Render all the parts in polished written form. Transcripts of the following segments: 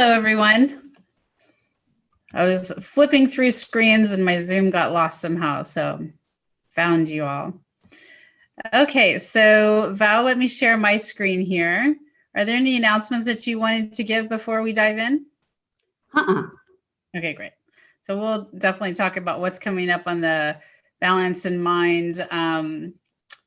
Hello, everyone. I was flipping through screens and my Zoom got lost somehow, so found you all. Okay, so Val, let me share my screen here. Are there any announcements that you wanted to give before we dive in? Okay, great. So we'll definitely talk about what's coming up on the Balance in Mind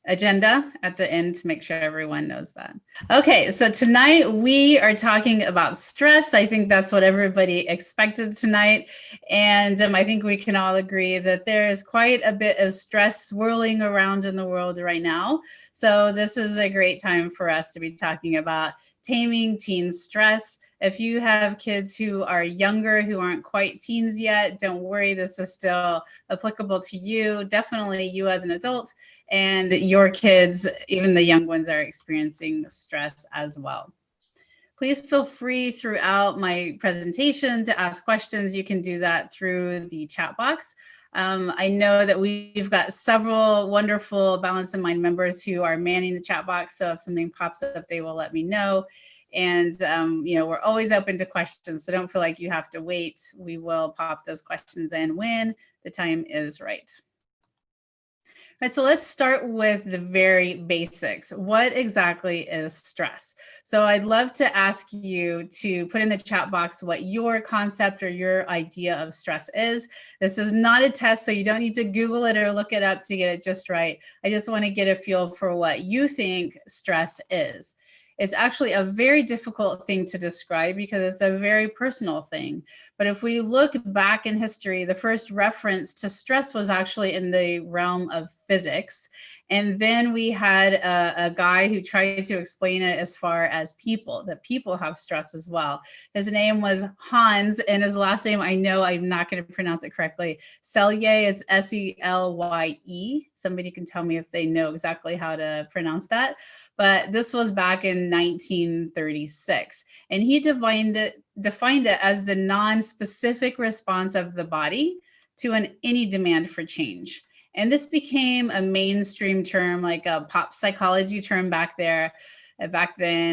agenda at the end to make sure everyone knows that. Okay, so tonight we are talking about stress. I think that's what everybody expected tonight. And I think we can all agree that there is quite a bit of stress swirling around in the world right now. So this is a great time for us to be talking about taming teen stress. If you have kids who are younger, who aren't quite teens yet, don't worry, this is still applicable to you, definitely you as an adult, and your kids, even the young ones, are experiencing stress as well. Please feel free throughout my presentation to ask questions. You can do that through the chat box. I know that we've got several wonderful Balance in Mind members who are manning the chat box, so if something pops up, they will let me know. And, you know, we're always open to questions, so don't feel like you have to wait. We will pop those questions in when the time is right. All right, so let's start with the very basics. What exactly is stress? So I'd love to ask you to put in the chat box what your concept or your idea of stress is. This is not a test, so you don't need to Google it or look it up to get it just right. I just want to get a feel for what you think stress is. It's actually a very difficult thing to describe because it's a very personal thing. But if we look back in history, the first reference to stress was actually in the realm of physics. And then we had a guy who tried to explain it as far as people, that people have stress as well. His name was Hans, and his last name, I know I'm not going to pronounce it correctly. Selye, it's S-E-L-Y-E. Somebody can tell me if they know exactly how to pronounce that. But this was back in 1936. And he defined it as the non-specific response of the body to any demand for change. And this became a mainstream term, like a pop psychology term back then,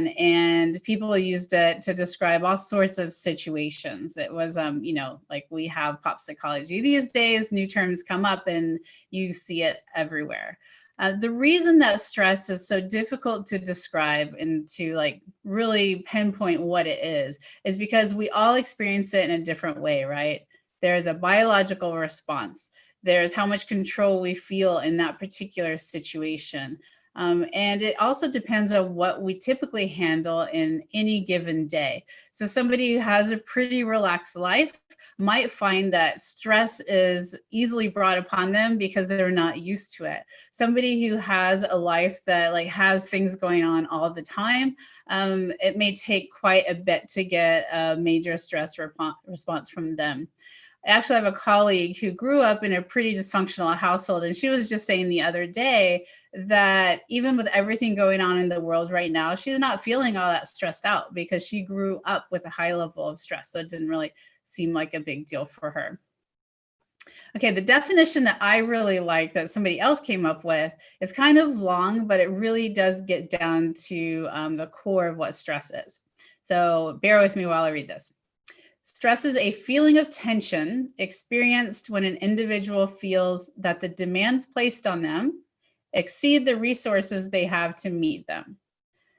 and people used it to describe all sorts of situations. It was, you know, like we have pop psychology these days, new terms come up and you see it everywhere. The reason that stress is so difficult to describe and to like really pinpoint what it is because we all experience it in a different way, right? There's a biological response. There's how much control we feel in that particular situation. And it also depends on what we typically handle in any given day. So somebody who has a pretty relaxed life might find that stress is easily brought upon them because they're not used to it. Somebody who has a life that like has things going on all the time, it may take quite a bit to get a major stress response from them. I actually have a colleague who grew up in a pretty dysfunctional household, and she was just saying the other day that even with everything going on in the world right now, she's not feeling all that stressed out because she grew up with a high level of stress. So it didn't really seem like a big deal for her. Okay, the definition that I really like that somebody else came up with is kind of long, but it really does get down to the core of what stress is. So bear with me while I read this. Stress is a feeling of tension experienced when an individual feels that the demands placed on them exceed the resources they have to meet them.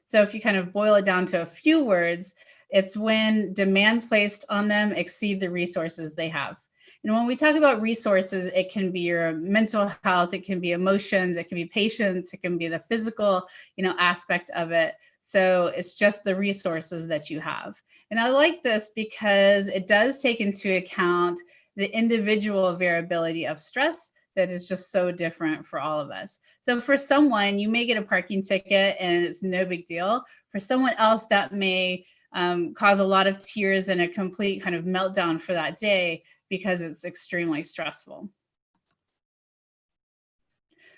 So if you kind of boil it down to a few words, it's when demands placed on them exceed the resources they have. And when we talk about resources, it can be your mental health, it can be emotions, it can be patience, it can be the physical, you know, aspect of it. So it's just the resources that you have. And I like this because it does take into account the individual variability of stress that is just so different for all of us. So for someone, you may get a parking ticket and it's no big deal. For someone else, that may cause a lot of tears and a complete kind of meltdown for that day because it's extremely stressful.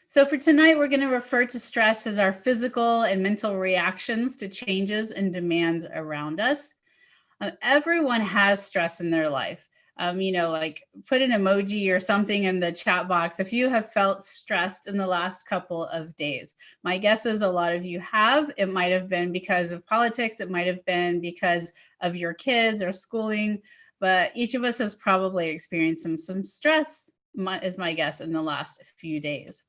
So for tonight, we're going to refer to stress as our physical and mental reactions to changes and demands around us. Everyone has stress in their life. Like put an emoji or something in the chat box if you have felt stressed in the last couple of days. My guess is a lot of you have. It might have been because of politics. It might have been because of your kids or schooling, but each of us has probably experienced some stress, is my guess, in the last few days.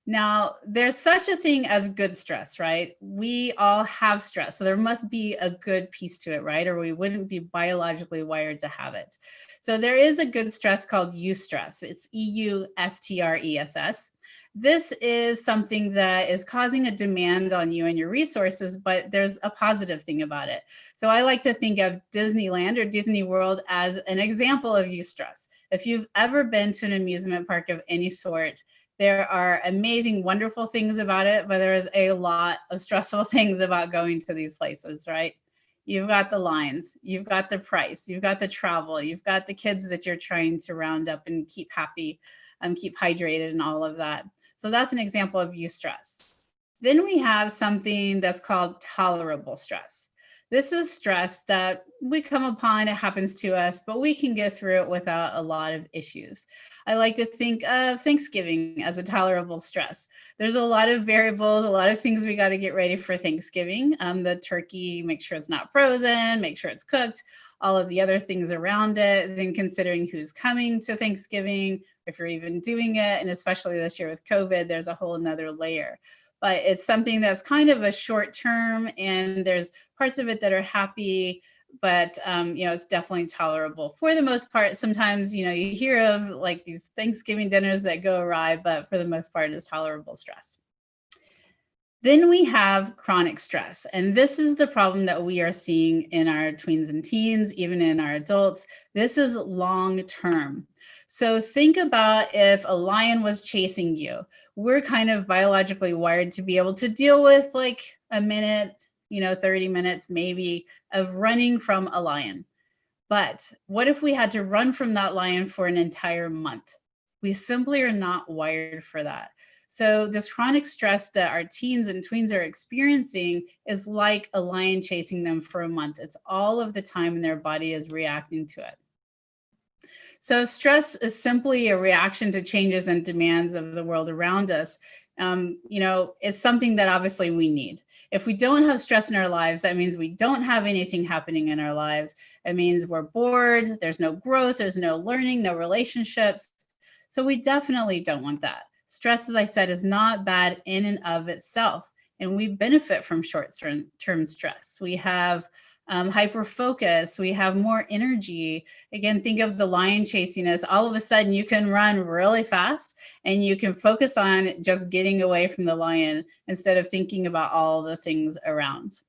Now, there's such a thing as good stress, right? We all have stress, so there must be a good piece to it, right? Or we wouldn't be biologically wired to have it. So there is a good stress called eustress. It's EUSTRESS. This is something that is causing a demand on you and your resources, but there's a positive thing about it. So I like to think of Disneyland or Disney World as an example of eustress. If you've ever been to an amusement park of any sort, there are amazing, wonderful things about it, but there is a lot of stressful things about going to these places, right? You've got the lines, you've got the price, you've got the travel, you've got the kids that you're trying to round up and keep happy, keep hydrated and all of that. So that's an example of eustress. Then we have something that's called tolerable stress. This is stress that we come upon, it happens to us, but we can get through it without a lot of issues. I like to think of Thanksgiving as a tolerable stress. There's a lot of variables, a lot of things we got to get ready for Thanksgiving. The turkey, make sure it's not frozen, make sure it's cooked, all of the other things around it, then considering who's coming to Thanksgiving, if you're even doing it, and especially this year with COVID, there's a whole nother layer. But it's something that's kind of a short term, and there's parts of it that are happy, but it's definitely tolerable for the most part. Sometimes, you hear of like these Thanksgiving dinners that go awry, but for the most part, it's tolerable stress. Then we have chronic stress, and this is the problem that we are seeing in our tweens and teens, even in our adults. This is long term. So think about if a lion was chasing you. We're kind of biologically wired to be able to deal with like a minute, 30 minutes maybe of running from a lion. But what if we had to run from that lion for an entire month? We simply are not wired for that. So this chronic stress that our teens and tweens are experiencing is like a lion chasing them for a month. It's all of the time and their body is reacting to it. So stress is simply a reaction to changes and demands of the world around us. It's something that obviously we need. If we don't have stress in our lives, that means we don't have anything happening in our lives. It means we're bored, there's no growth, there's no learning, no relationships. So we definitely don't want that. Stress, as I said, is not bad in and of itself. And we benefit from short-term stress. We have hyper focus, we have more energy. Again, think of the lion chasing us. All of a sudden you can run really fast and you can focus on just getting away from the lion instead of thinking about all the things around.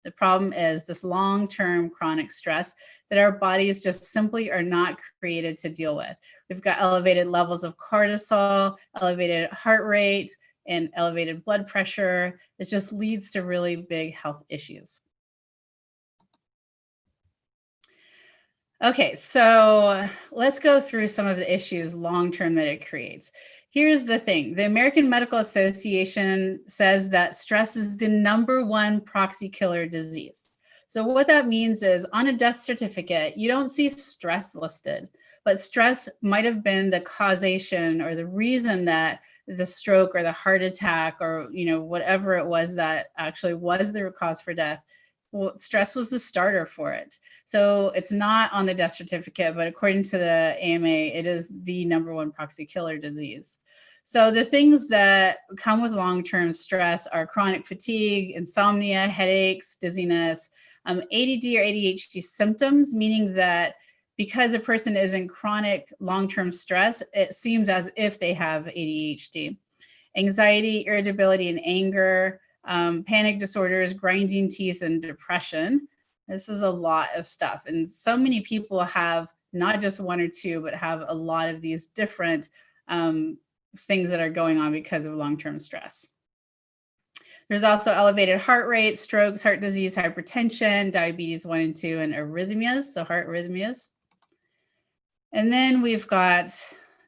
The problem is this long-term chronic stress that our bodies just simply are not created to deal with. We've got elevated levels of cortisol, elevated heart rate, and elevated blood pressure. It just leads to really big health issues. Okay, so let's go through some of the issues long-term that it creates. Here's the thing. The American Medical Association says that stress is the #1 proxy killer disease. So what that means is on a death certificate, you don't see stress listed, but stress might have been the causation or the reason that the stroke or the heart attack or whatever it was that actually was the cause for death. Well, stress was the starter for it. So it's not on the death certificate, but according to the AMA, it is the #1 proxy killer disease. So the things that come with long-term stress are chronic fatigue, insomnia, headaches, dizziness, ADD or ADHD symptoms, meaning that because a person is in chronic long-term stress, it seems as if they have ADHD. Anxiety, irritability, and anger, panic disorders, grinding teeth, and depression. This is a lot of stuff. And so many people have not just one or two, but have a lot of these different things that are going on because of long-term stress. There's also elevated heart rate, strokes, heart disease, hypertension, diabetes 1 and 2, and arrhythmias, so heart arrhythmias. And then we've got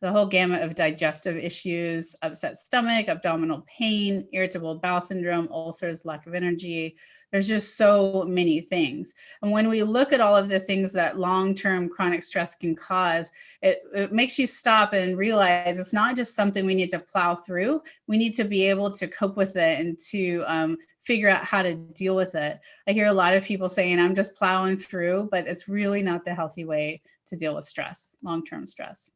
the whole gamut of digestive issues, upset stomach, abdominal pain, irritable bowel syndrome, ulcers, lack of energy. There's just so many things. And when we look at all of the things that long-term chronic stress can cause, it makes you stop and realize it's not just something we need to plow through. We need to be able to cope with it and to figure out how to deal with it. I hear a lot of people saying, I'm just plowing through, but it's really not the healthy way to deal with stress, long-term stress.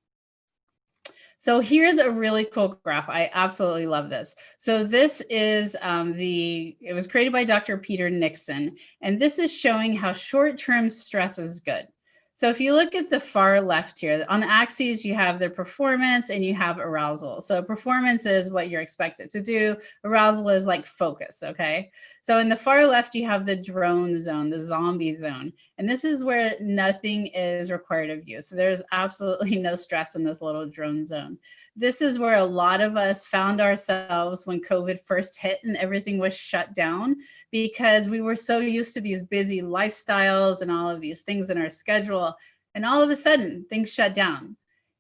So here's a really cool graph. I absolutely love this. So this is it was created by Dr. Peter Nixon, and this is showing how short-term stress is good. So if you look at the far left here, on the axes, you have their performance and you have arousal. So performance is what you're expected to do. Arousal is like focus, okay? So in the far left, you have the drone zone, the zombie zone. And this is where nothing is required of you. So there's absolutely no stress in this little drone zone. This is where a lot of us found ourselves when COVID first hit and everything was shut down, because we were so used to these busy lifestyles and all of these things in our schedule. And all of a sudden, things shut down.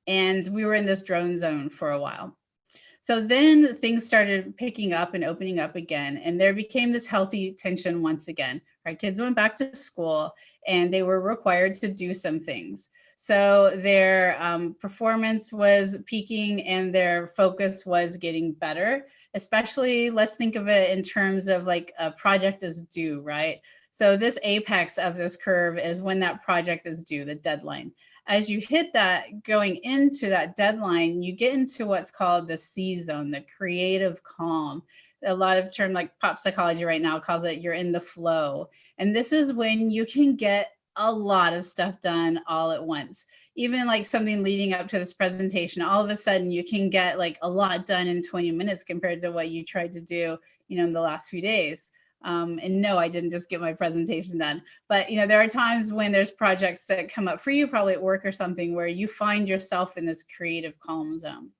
And we were in this drone zone for a while. So then things started picking up and opening up again, and there became this healthy tension once again. Our kids went back to school and they were required to do some things. So their performance was peaking and their focus was getting better, especially let's think of it in terms of like a project is due, right? So this apex of this curve is when that project is due, the deadline. As you hit that, going into that deadline, you get into what's called the C zone, the creative calm. A lot of term like pop psychology right now calls it you're in the flow. And this is when you can get a lot of stuff done all at once. Even like something leading up to this presentation, all of a sudden you can get like a lot done in 20 minutes compared to what you tried to do, in the last few days. And no, I didn't just get my presentation done. But, there are times when there's projects that come up for you, probably at work or something, where you find yourself in this creative calm zone.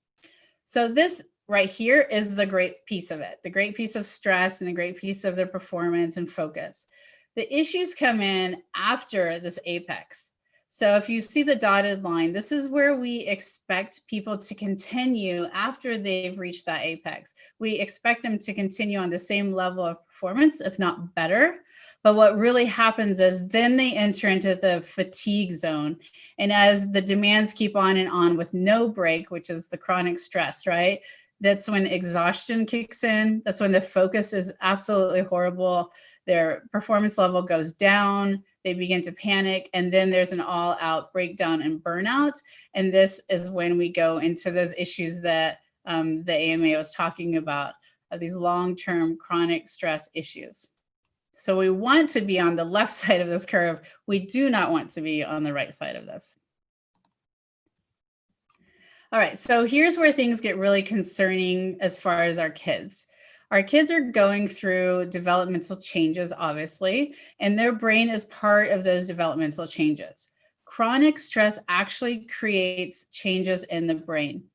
So this right here is the great piece of it, the great piece of stress and the great piece of their performance and focus. The issues come in after this apex. So if you see the dotted line, this is where we expect people to continue after they've reached that apex. We expect them to continue on the same level of performance, if not better. But what really happens is then they enter into the fatigue zone. And as the demands keep on and on with no break, which is the chronic stress, right? That's when exhaustion kicks in. That's when the focus is absolutely horrible. Their performance level goes down, they begin to panic, and then there's an all-out breakdown and burnout. And this is when we go into those issues that the AMA was talking about, these long-term chronic stress issues. So we want to be on the left side of this curve. We do not want to be on the right side of this. All right, so here's where things get really concerning as far as our kids. Our kids are going through developmental changes, obviously, and their brain is part of those developmental changes. Chronic stress actually creates changes in the brain.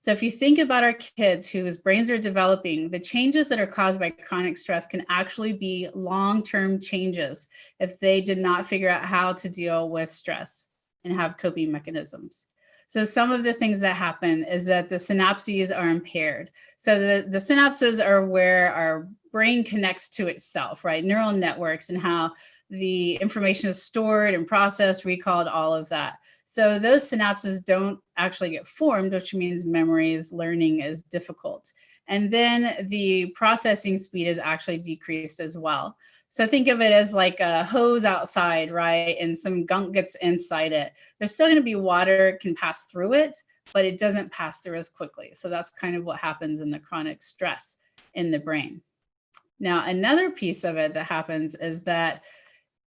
So if you think about our kids whose brains are developing, the changes that are caused by chronic stress can actually be long-term changes if they did not figure out how to deal with stress and have coping mechanisms. So some of the things that happen is that the synapses are impaired. So the synapses are where our brain connects to itself, right? Neural networks and how the information is stored and processed, recalled, all of that. So those synapses don't actually get formed, which means memories, learning is difficult. And then the processing speed is actually decreased as well. So think of it as like a hose outside, right? And some gunk gets inside it. There's still going to be water can pass through it, but it doesn't pass through as quickly. So that's kind of what happens in the chronic stress in the brain. Now, another piece of it that happens is that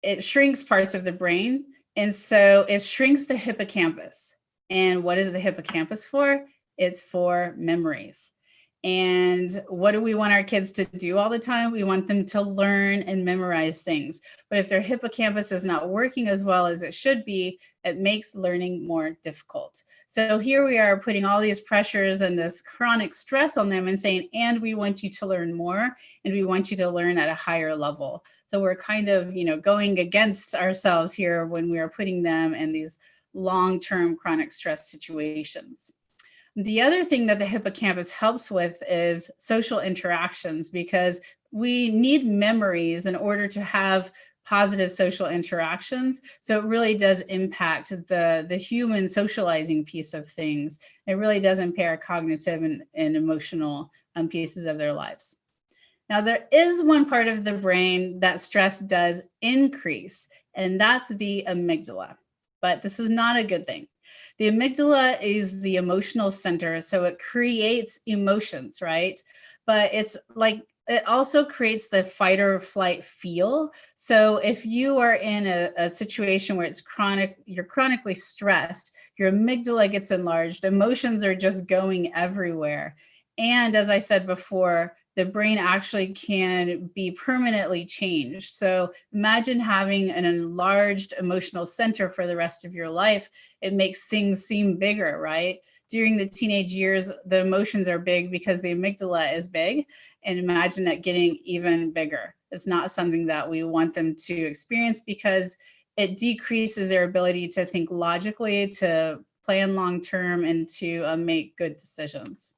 it shrinks parts of the brain. And so it shrinks the hippocampus. And what is the hippocampus for? It's for memories. And what do we want our kids to do all the time? We want them to learn and memorize things. But if their hippocampus is not working as well as it should be, it makes learning more difficult. So here we are putting all these pressures and this chronic stress on them and saying, and we want you to learn more, and we want you to learn at a higher level. So we're kind of, going against ourselves here when we are putting them in these long-term chronic stress situations. The other thing that the hippocampus helps with is social interactions, because we need memories in order to have positive social interactions. So it really does impact the human socializing piece of things. It really does impair cognitive and emotional pieces of their lives. Now, there is one part of the brain that stress does increase, and that's the amygdala. But this is not a good thing. The amygdala is the emotional center, so it creates emotions, right? But it's like it also creates the fight or flight feel. So if you are in a situation where it's chronic, you're chronically stressed, your amygdala gets enlarged, emotions are just going everywhere. And as I said before, the brain actually can be permanently changed. So imagine having an enlarged emotional center for the rest of your life. It makes things seem bigger, right? During the teenage years, the emotions are big because the amygdala is big. And imagine that getting even bigger. It's not something that we want them to experience because it decreases their ability to think logically, to plan long term, and to make good decisions.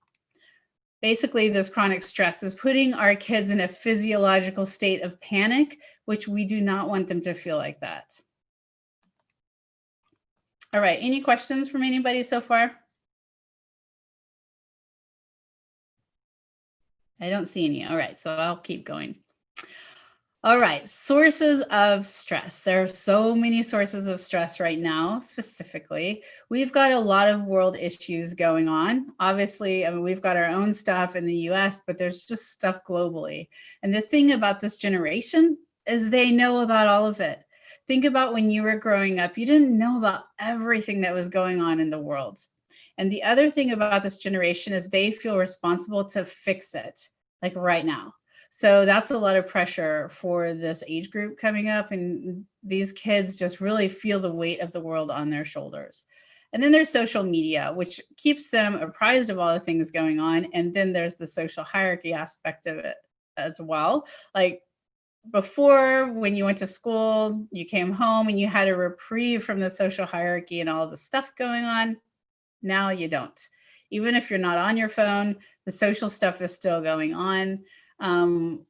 Basically, this chronic stress is putting our kids in a physiological state of panic, which we do not want them to feel like that. All right, any questions from anybody so far? I don't see any. All right, so I'll keep going. All right, sources of stress. There are so many sources of stress right now, specifically. We've got a lot of world issues going on. Obviously, I mean, we've got our own stuff in the US, but there's just stuff globally. And the thing about this generation is they know about all of it. Think about when you were growing up, you didn't know about everything that was going on in the world. And the other thing about this generation is they feel responsible to fix it, like right now. So that's a lot of pressure for this age group coming up. And these kids just really feel the weight of the world on their shoulders. And then there's social media, which keeps them apprised of all the things going on. And then there's the social hierarchy aspect of it as well. Like before, when you went to school, you came home and you had a reprieve from the social hierarchy and all the stuff going on. Now you don't. Even if you're not on your phone, the social stuff is still going on.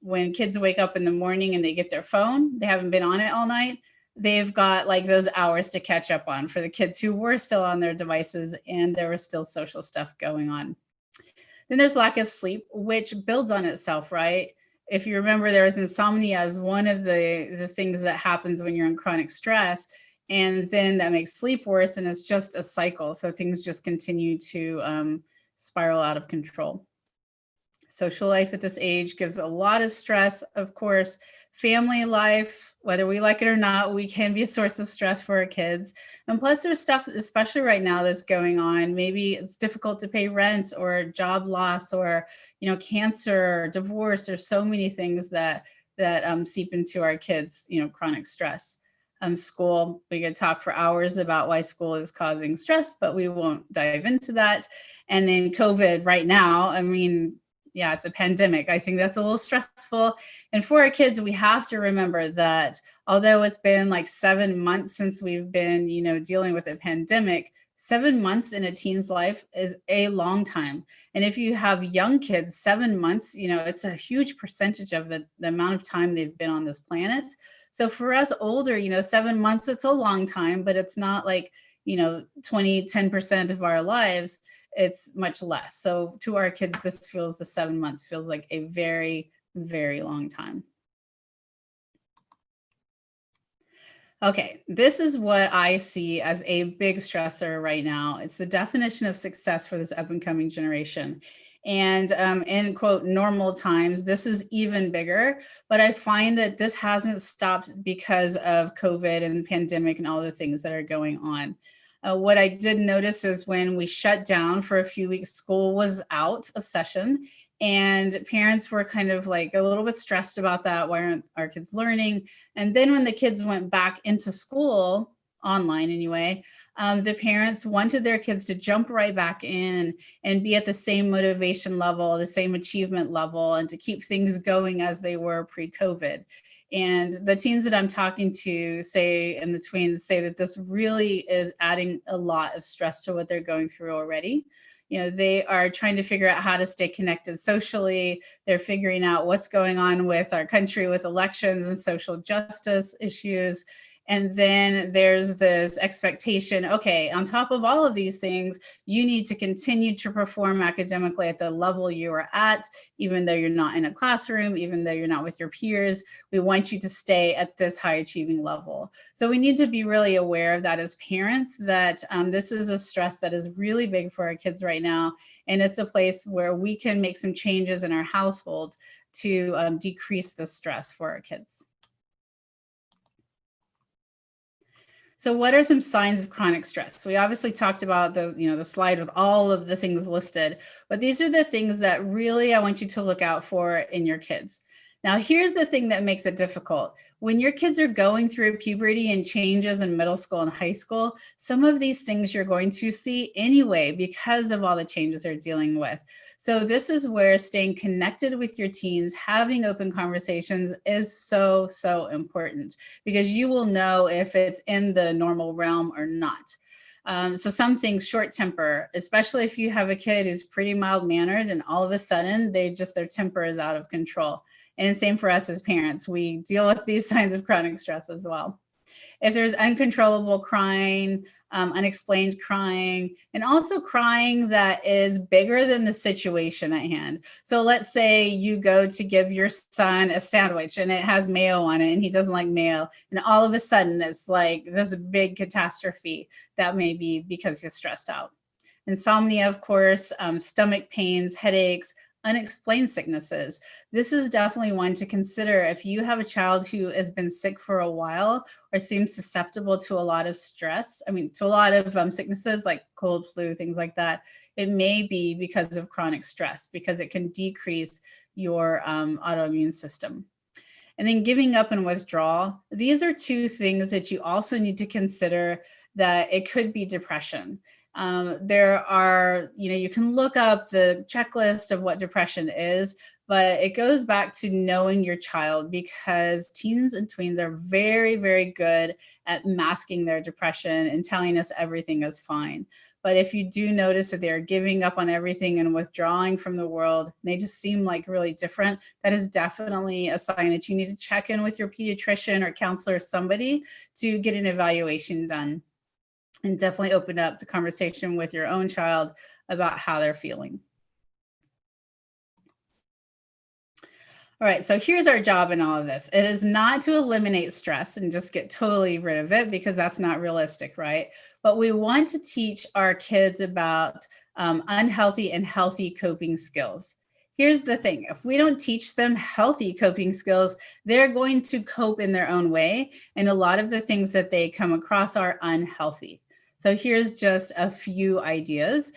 When kids wake up in the morning and they get their phone, they haven't been on it all night. They've got like those hours to catch up on for the kids who were still on their devices and there was still social stuff going on. Then there's lack of sleep, which builds on itself, right? If you remember, there is insomnia as one of the things that happens when you're in chronic stress. And then that makes sleep worse, and it's just a cycle. So things just continue to spiral out of control. Social life at this age gives a lot of stress, of course. Family life, whether we like it or not, we can be a source of stress for our kids. And plus there's stuff, especially right now, that's going on. Maybe it's difficult to pay rent or job loss or, cancer or divorce. There's so many things that seep into our kids, chronic stress. School, we could talk for hours about why school is causing stress, but we won't dive into that. And then COVID right now, I mean, yeah, it's a pandemic. I think that's a little stressful. And for our kids, we have to remember that although it's been like 7 months since we've been, dealing with a pandemic, 7 months in a teen's life is a long time. And if you have young kids, 7 months, it's a huge percentage of the amount of time they've been on this planet. So for us older, 7 months, it's a long time, but it's not like, 10% of our lives. It's much less. So to our kids, the 7 months feels like a very, very long time. Okay, this is what I see as a big stressor right now. It's the definition of success for this up and coming generation. And in quote, normal times, this is even bigger, but I find that this hasn't stopped because of COVID and the pandemic and all the things that are going on. What I did notice is when we shut down for a few weeks, school was out of session and parents were kind of like a little bit stressed about that. Why aren't our kids learning? And then when the kids went back into school, online anyway, the parents wanted their kids to jump right back in and be at the same motivation level, the same achievement level, and to keep things going as they were pre-COVID. And the teens that I'm talking to say, and the tweens say that this really is adding a lot of stress to what they're going through already. They are trying to figure out how to stay connected socially. They're figuring out what's going on with our country with elections and social justice issues. And then there's this expectation, okay, on top of all of these things, you need to continue to perform academically at the level you are at, even though you're not in a classroom, even though you're not with your peers. We want you to stay at this high achieving level. So we need to be really aware of that as parents, that this is a stress that is really big for our kids right now. And it's a place where we can make some changes in our household to decrease the stress for our kids. So what are some signs of chronic stress? We obviously talked about the slide with all of the things listed, but these are the things that really I want you to look out for in your kids. Now, here's the thing that makes it difficult. When your kids are going through puberty and changes in middle school and high school, some of these things you're going to see anyway because of all the changes they're dealing with. So this is where staying connected with your teens, having open conversations is so, so important, because you will know if it's in the normal realm or not. So some things, short temper, especially if you have a kid who's pretty mild mannered and all of a sudden their temper is out of control. And same for us as parents. We deal with these signs of chronic stress as well. If there's uncontrollable crying, unexplained crying, and also crying that is bigger than the situation at hand. So let's say you go to give your son a sandwich and it has mayo on it and he doesn't like mayo. And all of a sudden it's like this big catastrophe. That may be because you're stressed out. Insomnia, of course, stomach pains, headaches, unexplained sicknesses. This is definitely one to consider if you have a child who has been sick for a while or seems susceptible to a lot of stress. To a lot of sicknesses like cold, flu, things like that. It may be because of chronic stress, because it can decrease your autoimmune system. And then giving up and withdrawal. These are two things that you also need to consider, that it could be depression. There are, you can look up the checklist of what depression is, but it goes back to knowing your child, because teens and tweens are very, very good at masking their depression and telling us everything is fine. But if you do notice that they're giving up on everything and withdrawing from the world, they just seem like really different, that is definitely a sign that you need to check in with your pediatrician or counselor, somebody, to get an evaluation done. And definitely open up the conversation with your own child about how they're feeling. All right, so here's our job in all of this. It is not to eliminate stress and just get totally rid of it, because that's not realistic, right? But we want to teach our kids about unhealthy and healthy coping skills. Here's the thing. If we don't teach them healthy coping skills, they're going to cope in their own way. And a lot of the things that they come across are unhealthy. So here's just a few ideas.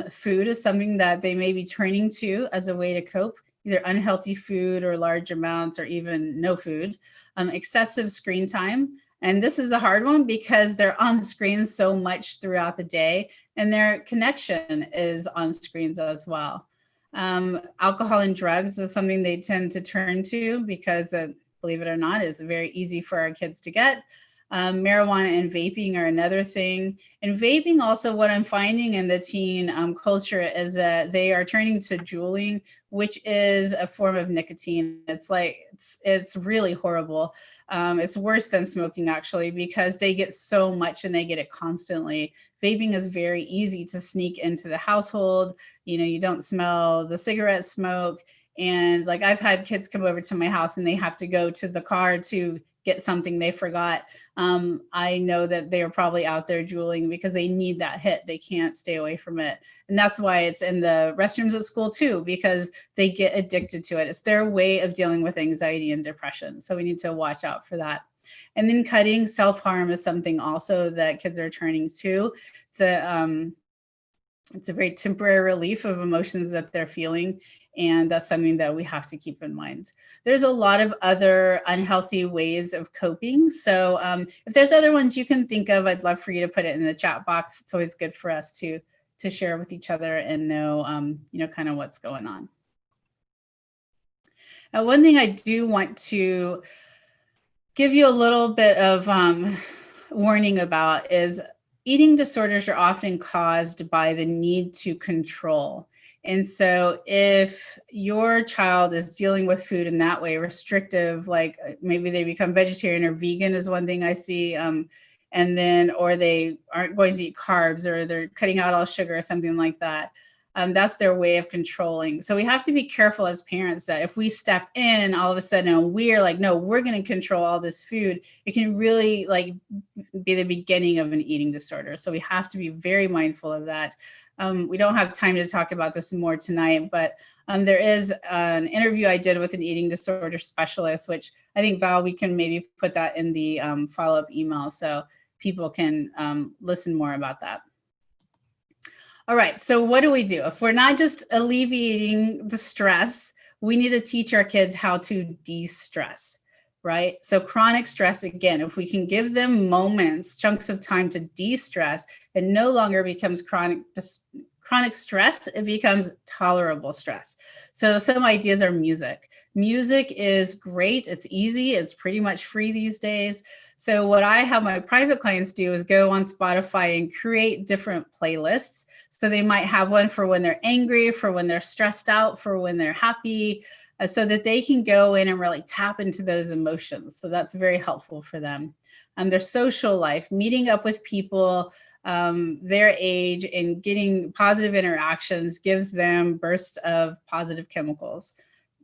Food is something that they may be turning to as a way to cope, either unhealthy food or large amounts or even no food. Excessive screen time. And this is a hard one because they're on screens so much throughout the day, and their connection is on screens as well. Alcohol and drugs is something they tend to turn to because, believe it or not, is very easy for our kids to get. Marijuana and vaping are another thing. And vaping also, what I'm finding in the teen culture is that they are turning to juuling, which is a form of nicotine. It's really horrible. It's worse than smoking, actually, because they get so much and they get it constantly. Vaping is very easy to sneak into the household. You don't smell the cigarette smoke. And like, I've had kids come over to my house and they have to go to the car to get something they forgot. I know that they're probably out there juuling because they need that hit. They can't stay away from it. And that's why it's in the restrooms at school too, because they get addicted to it. It's their way of dealing with anxiety and depression. So we need to watch out for that. And then cutting, self-harm is something also that kids are turning to. It's a very temporary relief of emotions that they're feeling. And that's something that we have to keep in mind. There's a lot of other unhealthy ways of coping. So if there's other ones you can think of, I'd love for you to put it in the chat box. It's always good for us to share with each other and know, kind of what's going on. Now, one thing I do want to give you a little bit of warning about is, eating disorders are often caused by the need to control. And so if your child is dealing with food in that way, restrictive, like maybe they become vegetarian or vegan is one thing I see, and then, or they aren't going to eat carbs, or they're cutting out all sugar or something like that. That's their way of controlling. So we have to be careful as parents that if we step in all of a sudden and we're like, no, we're going to control all this food, it can really like be the beginning of an eating disorder. So we have to be very mindful of that. We don't have time to talk about this more tonight, but there is an interview I did with an eating disorder specialist, which I think, Val, we can maybe put that in the follow-up email so people can listen more about that. All right, so what do we do? If we're not just alleviating the stress, we need to teach our kids how to de-stress, right? So chronic stress, again, if we can give them moments, chunks of time to de-stress, it no longer becomes chronic stress, it becomes tolerable stress. So some ideas are music. Music is great, it's easy, it's pretty much free these days. So what I have my private clients do is go on Spotify and create different playlists. So they might have one for when they're angry, for when they're stressed out, for when they're happy, so that they can go in and really tap into those emotions. So that's very helpful for them. Their social life, meeting up with people their age and getting positive interactions gives them bursts of positive chemicals.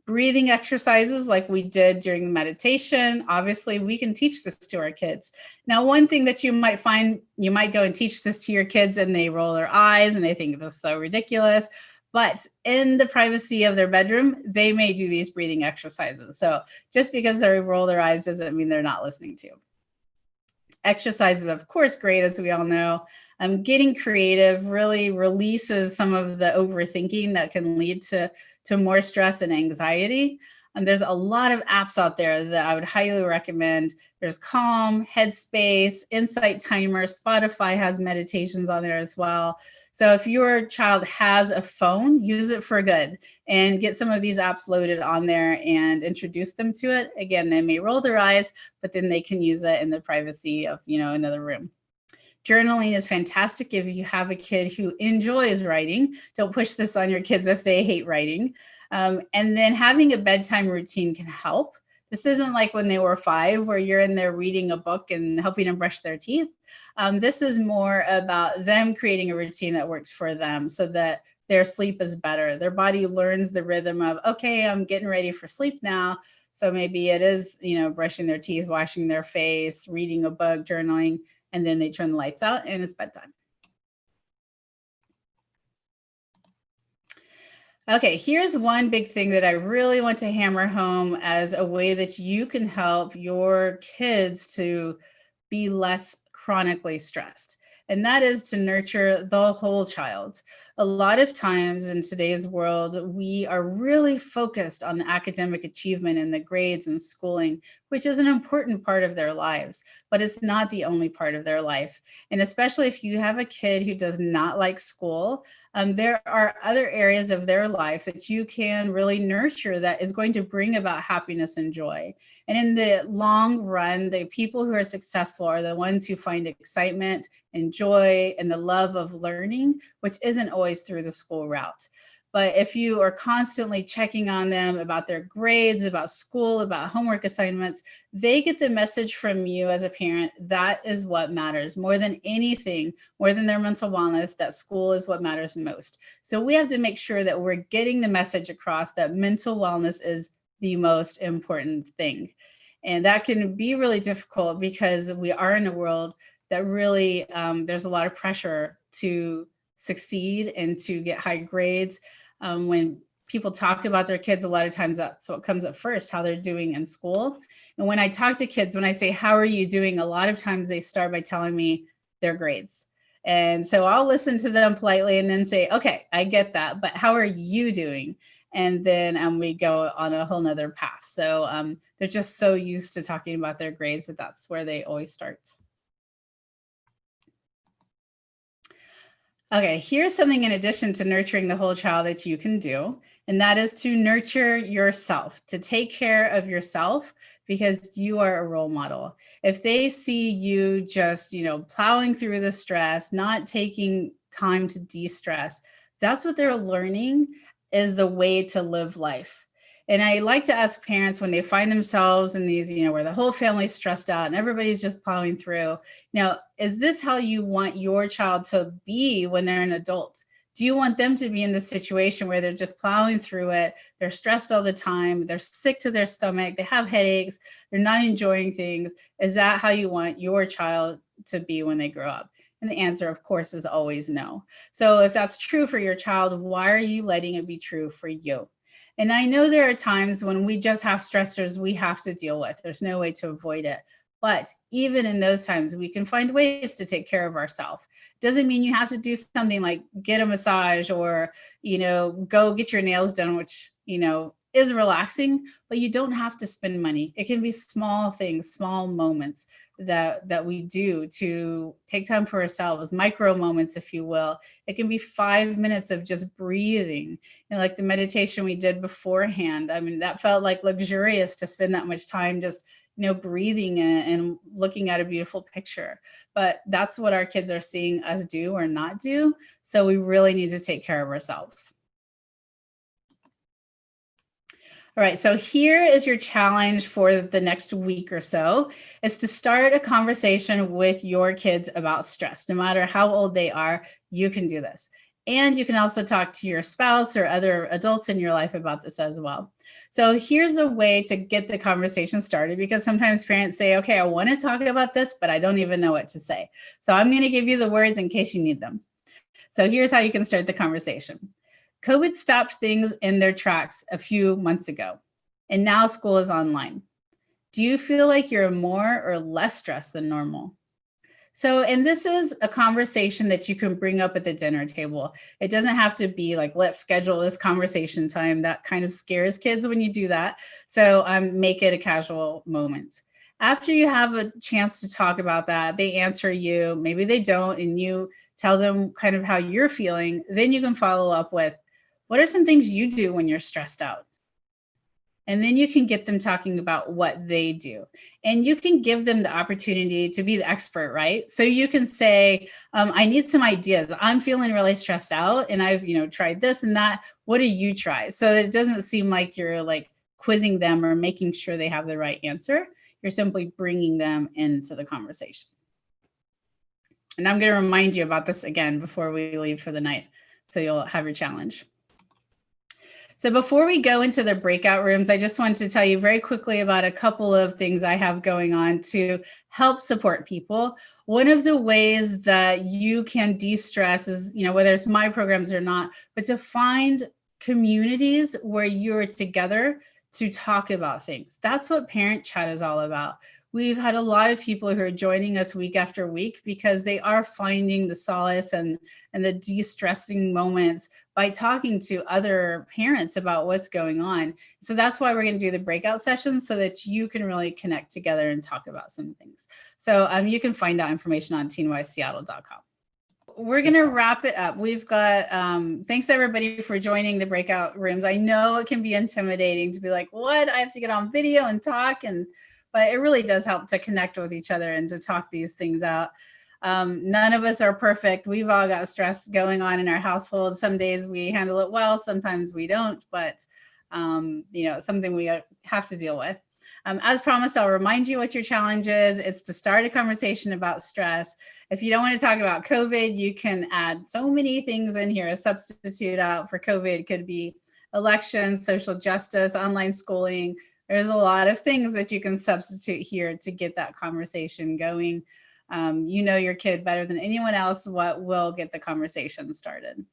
Breathing exercises like we did during the meditation, obviously we can teach this to our kids. Now, one thing that you might find, you might go and teach this to your kids and they roll their eyes and they think this is so ridiculous, but in the privacy of their bedroom, they may do these breathing exercises. So just because they roll their eyes doesn't mean they're not listening to you. Exercise is, of course, great, as we all know. Getting creative really releases some of the overthinking that can lead to more stress and anxiety. There's a lot of apps out there that I would highly recommend. There's Calm, Headspace, Insight Timer, Spotify has meditations on there as well. So if your child has a phone, use it for good and get some of these apps loaded on there and introduce them to it. Again, they may roll their eyes, but then they can use it in the privacy of, another room. Journaling is fantastic if you have a kid who enjoys writing. Don't push this on your kids if they hate writing. And then having a bedtime routine can help. This isn't like when they were 5 where you're in there reading a book and helping them brush their teeth. This is more about them creating a routine that works for them so that their sleep is better. Their body learns the rhythm of, okay, I'm getting ready for sleep now. So maybe it is, brushing their teeth, washing their face, reading a book, journaling, and then they turn the lights out and it's bedtime. Okay, here's one big thing that I really want to hammer home as a way that you can help your kids to be less chronically stressed. And that is to nurture the whole child. A lot of times in today's world, we are really focused on the academic achievement and the grades and schooling, which is an important part of their lives, but it's not the only part of their life. And especially if you have a kid who does not like school, there are other areas of their life that you can really nurture that is going to bring about happiness and joy. And in the long run, the people who are successful are the ones who find excitement and joy and the love of learning, which isn't always through the school route. But if you are constantly checking on them about their grades, about school, about homework assignments, they get the message from you as a parent, that is what matters more than anything, more than their mental wellness, that school is what matters most. So we have to make sure that we're getting the message across that mental wellness is the most important thing. And that can be really difficult because we are in a world that really, there's a lot of pressure to succeed and to get high grades. When people talk about their kids, a lot of times that's what comes up first, how they're doing in school. And when I talk to kids, when I say, how are you doing? A lot of times they start by telling me their grades. And so I'll listen to them politely and then say, okay, I get that, but how are you doing? And then we go on a whole nother path. So they're just so used to talking about their grades that that's where they always start. Okay, here's something in addition to nurturing the whole child that you can do. And that is to nurture yourself, to take care of yourself, because you are a role model. If they see you just, plowing through the stress, not taking time to de-stress, that's what they're learning is the way to live life. And I like to ask parents when they find themselves in these, where the whole family's stressed out and everybody's just plowing through, is this how you want your child to be when they're an adult? Do you want them to be in this situation where they're just plowing through it? They're stressed all the time. They're sick to their stomach. They have headaches. They're not enjoying things. Is that how you want your child to be when they grow up? And the answer, of course, is always no. So if that's true for your child, why are you letting it be true for you? And I know there are times when we just have stressors we have to deal with. There's no way to avoid it. But even in those times, we can find ways to take care of ourselves. Doesn't mean you have to do something like get a massage or, go get your nails done, which, is relaxing, but you don't have to spend money. It can be small things, small moments that we do to take time for ourselves, micro moments, if you will. It can be 5 minutes of just breathing, like the meditation we did beforehand. I mean, that felt like luxurious to spend that much time just breathing and looking at a beautiful picture. But that's what our kids are seeing us do or not do. So we really need to take care of ourselves. All right, so here is your challenge for the next week or so. It's to start a conversation with your kids about stress. No matter how old they are, you can do this. And you can also talk to your spouse or other adults in your life about this as well. So here's a way to get the conversation started, because sometimes parents say, okay, I want to talk about this, but I don't even know what to say. So I'm going to give you the words in case you need them. So here's how you can start the conversation. COVID stopped things in their tracks a few months ago, and now school is online. Do you feel like you're more or less stressed than normal? So, and this is a conversation that you can bring up at the dinner table. It doesn't have to be like, let's schedule this conversation time. That kind of scares kids when you do that. So make it a casual moment. After you have a chance to talk about that, they answer you, maybe they don't, and you tell them kind of how you're feeling. Then you can follow up with, what are some things you do when you're stressed out? And then you can get them talking about what they do. And you can give them the opportunity to be the expert, right? So you can say, I need some ideas. I'm feeling really stressed out and I've, tried this and that. What do you try? So it doesn't seem like you're like quizzing them or making sure they have the right answer. You're simply bringing them into the conversation. And I'm going to remind you about this again before we leave for the night, so you'll have your challenge. So before we go into the breakout rooms, I just wanted to tell you very quickly about a couple of things I have going on to help support people. One of the ways that you can de-stress is, whether it's my programs or not, but to find communities where you're together to talk about things. That's what Parent Chat is all about. We've had a lot of people who are joining us week after week because they are finding the solace and the de-stressing moments by talking to other parents about what's going on. So that's why we're going to do the breakout sessions, so that you can really connect together and talk about some things. So you can find out information on teenwiseseattle.com. We're going to wrap it up. We've got, thanks everybody for joining the breakout rooms. I know it can be intimidating to be like, what? I have to get on video and talk, but it really does help to connect with each other and to talk these things out. None of us are perfect. We've all got stress going on in our household. Some days we handle it well, sometimes we don't, but something we have to deal with. As promised, I'll remind you what your challenge is. It's to start a conversation about stress. If you don't want to talk about COVID, you can add so many things in here. A substitute out for COVID could be elections, social justice, online schooling. There's a lot of things that you can substitute here to get that conversation going. Your kid better than anyone else. What will get the conversation started?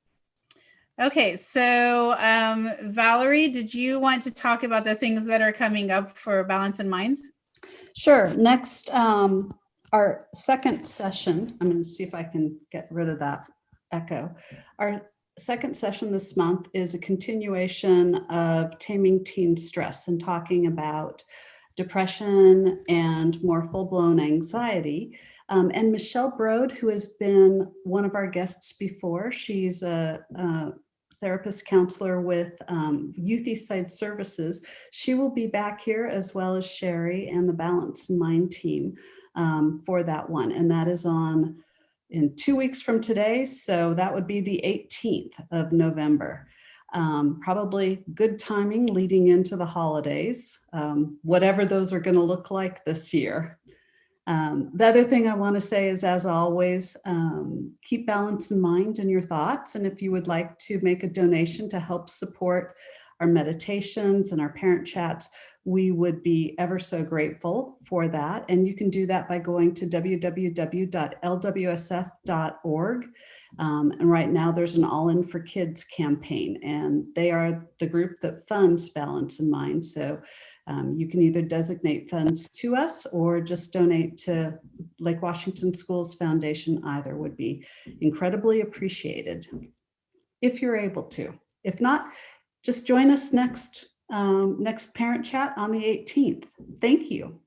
Okay, so Valerie, did you want to talk about the things that are coming up for Balance in Mind? Sure. Next, our second session, I'm going to see if I can get rid of that echo. Our second session this month is a continuation of Taming teen stress and talking about depression and more full-blown anxiety. And Michelle Brode, who has been one of our guests before, she's a therapist counselor with Youth Eastside Services. She will be back here, as well as Sheri and the Balance in Mind team for that one. And that is on in 2 weeks from today. So that would be the 18th of November. Probably good timing leading into the holidays, whatever those are going to look like this year. The other thing I want to say is, as always, keep balance in mind in your thoughts. And if you would like to make a donation to help support our meditations and our parent chats, we would be ever so grateful for that. And you can do that by going to www.lwsf.org. And right now there's an All In for Kids campaign, and they are the group that funds Balance in Mind. So you can either designate funds to us or just donate to Lake Washington Schools Foundation. Either would be incredibly appreciated if you're able to. If not, just join us next parent chat on the 18th. Thank you.